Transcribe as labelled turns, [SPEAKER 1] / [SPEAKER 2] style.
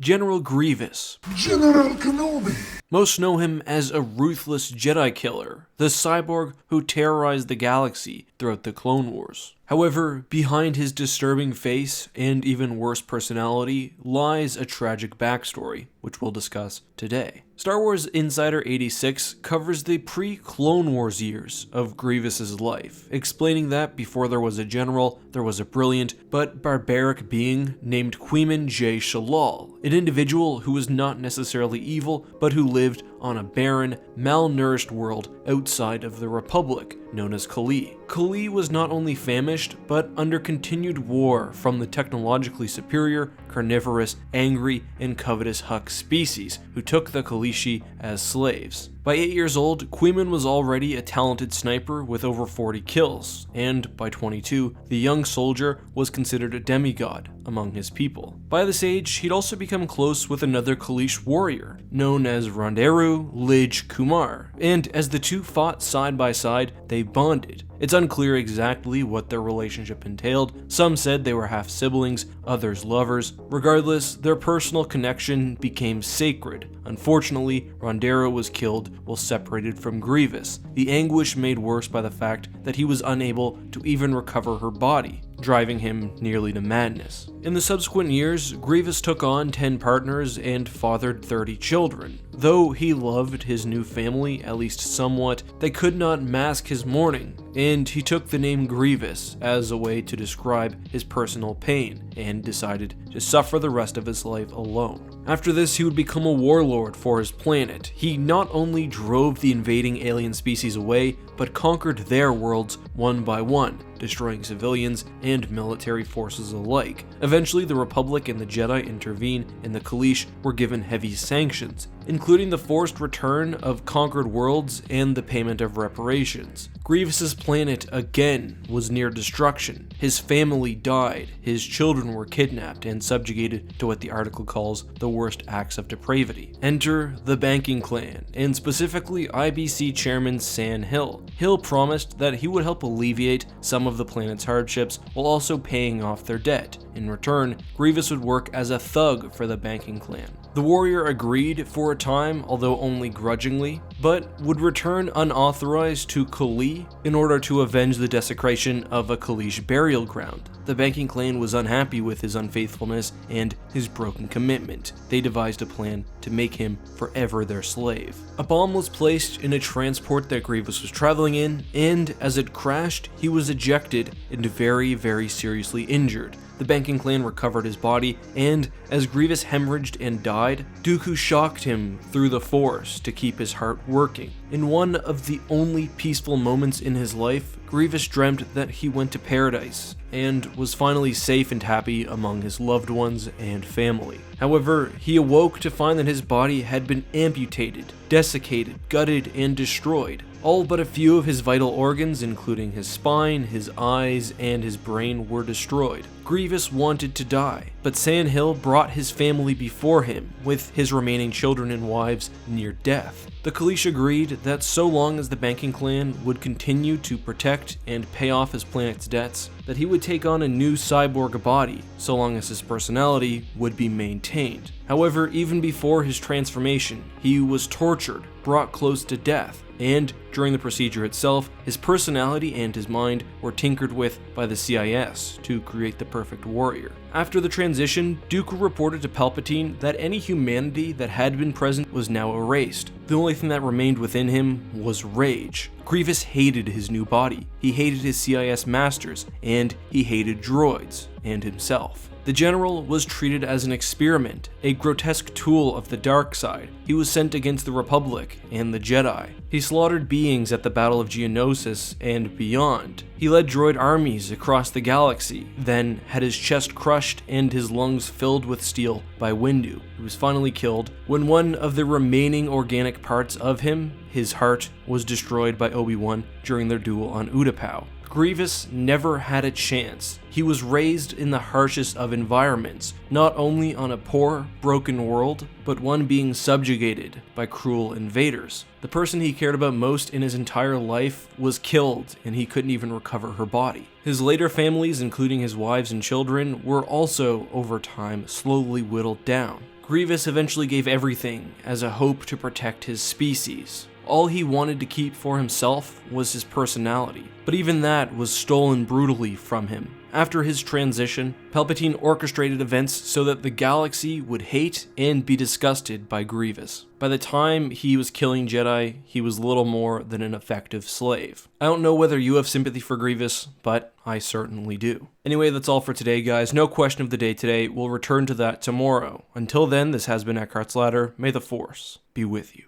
[SPEAKER 1] General Grievous.
[SPEAKER 2] General Kenobi.
[SPEAKER 1] Most know him as a ruthless Jedi killer, the cyborg who terrorized the galaxy throughout the Clone Wars. However, behind his disturbing face and even worse personality lies a tragic backstory, which we'll discuss today. Star Wars Insider 86 covers the pre-Clone Wars years of Grievous's life, explaining that before there was a general, there was a brilliant but barbaric being named Queeman J. Shalal, an individual who was not necessarily evil, but who lived on a barren, malnourished world outside of the Republic, known as Kali. Kali was not only famished, but under continued war from the technologically superior, carnivorous, angry, and covetous Hux species, who took the Kalishi as slaves. By 8 years old, Queeman was already a talented sniper with over 40 kills, and by 22, the young soldier was considered a demigod among his people. By this age, he'd also become close with another Kalish warrior, known as Ronderu Lij Kumar, and as the two fought side by side, they bonded. It's unclear exactly what their relationship entailed. Some said they were half-siblings, others lovers. Regardless, their personal connection became sacred. Unfortunately, Ronderu was killed while separated from Grievous, the anguish made worse by the fact that he was unable to even recover her body, driving him nearly to madness. In the subsequent years, Grievous took on 10 partners and fathered 30 children. Though he loved his new family, at least somewhat, they could not mask his mourning, and he took the name Grievous as a way to describe his personal pain, and decided to suffer the rest of his life alone. After this, he would become a warlord for his planet. He not only drove the invading alien species away, but conquered their worlds one by one, destroying civilians and military forces alike. Eventually, the Republic and the Jedi intervene, and the Kalish were given heavy sanctions, including the forced return of conquered worlds and the payment of reparations. Grievous's planet again was near destruction. His family died, his children were kidnapped and subjugated to what the article calls the worst acts of depravity. Enter the banking clan, and specifically IBC chairman San Hill. Hill promised that he would help alleviate some of the planet's hardships while also paying off their debt. In return, Grievous would work as a thug for the banking clan. The warrior agreed for a time, although only grudgingly, but would return unauthorized to Kali in order to avenge the desecration of a Kalish burial ground. The banking clan was unhappy with his unfaithfulness and his broken commitment. They devised a plan to make him forever their slave. A bomb was placed in a transport that Grievous was traveling in, and as it crashed, he was ejected and very seriously injured. The banking clan recovered his body, and as Grievous hemorrhaged and died, Dooku shocked him through the Force to keep his heart working. In one of the only peaceful moments in his life, Grievous dreamt that he went to paradise and was finally safe and happy among his loved ones and family. However, he awoke to find that his body had been amputated, desiccated, gutted, and destroyed. All but a few of his vital organs, including his spine, his eyes, and his brain, were destroyed. Grievous wanted to die, but San Hill brought his family before him, with his remaining children and wives near death. The Kalish agreed that so long as the banking clan would continue to protect and pay off his planet's debts, that he would take on a new cyborg body, so long as his personality would be maintained. However, even before his transformation, he was tortured, brought close to death, and during the procedure itself, his personality and his mind were tinkered with by the CIS to create the perfect warrior. After the transition, Dooku reported to Palpatine that any humanity that had been present was now erased. The only thing that remained within him was rage. Grievous hated his new body, he hated his CIS masters, and he hated droids and himself. The general was treated as an experiment, a grotesque tool of the dark side. He was sent against the Republic and the Jedi. He slaughtered beings at the Battle of Geonosis and beyond. He led droid armies across the galaxy, then had his chest crushed and his lungs filled with steel by Windu. He was finally killed when one of the remaining organic parts of him, his heart, was destroyed by Obi-Wan during their duel on Utapau. Grievous never had a chance. He was raised in the harshest of environments, not only on a poor, broken world, but one being subjugated by cruel invaders. The person he cared about most in his entire life was killed, and he couldn't even recover her body. His later families, including his wives and children, were also, over time, slowly whittled down. Grievous eventually gave everything as a hope to protect his species. All he wanted to keep for himself was his personality, but even that was stolen brutally from him. After his transition, Palpatine orchestrated events so that the galaxy would hate and be disgusted by Grievous. By the time he was killing Jedi, he was little more than an effective slave. I don't know whether you have sympathy for Grievous, but I certainly do. Anyway, that's all for today, guys. No question of the day today. We'll return to that tomorrow. Until then, this has been Eckhart's Ladder. May the Force be with you.